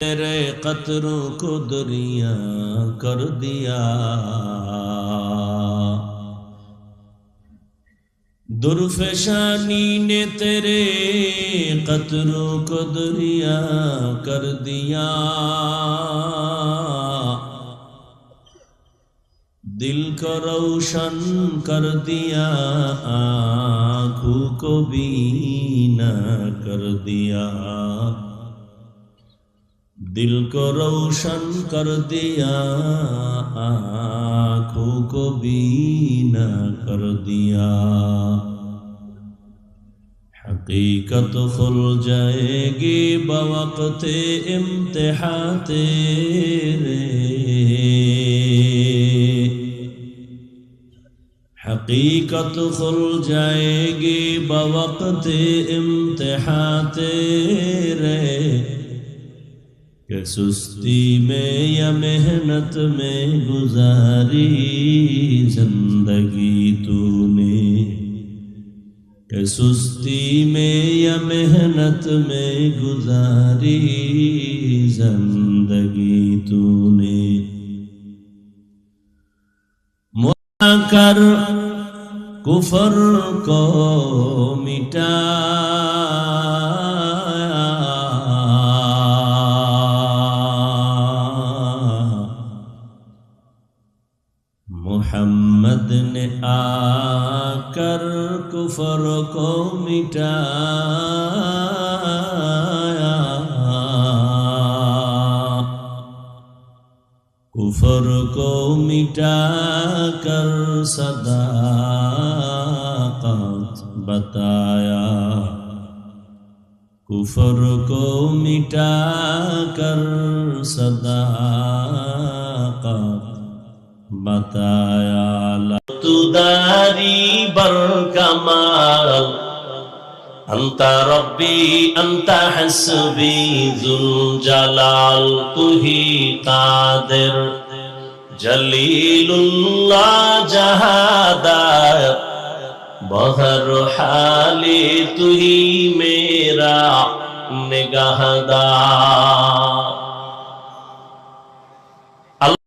تیرے قطروں کو دریا کر دیا، درفشانی نے تیرے قطروں کو دریا کر دیا، دل کو روشن کر دیا، آنکھوں کو بینا کر دیا، دل کو روشن کر دیا، آنکھوں کو بینا کر دیا، حقیقت کھل جائے گی بوقت امتحان تیرے، حقیقت کھل جائے گی بوقت امتحان تیرے، کہ سستی میں یا محنت میں گزاری زندگی تو نے، کہ سستی میں یا محنت میں گزاری زندگی تو نے، ملا کر کفر کو مٹایا، محمد نے آ کر کفر کو مٹایا، کفر کو مٹا کر صداقت بتایا، کفر کو مٹا کر صداقت بتایا، تو داری برکمال انت ربی انت حسبی ذو الجلال، تو ہی قادر جلیل اللہ جہادار، بہر حالی تو ہی میرا نگہدار،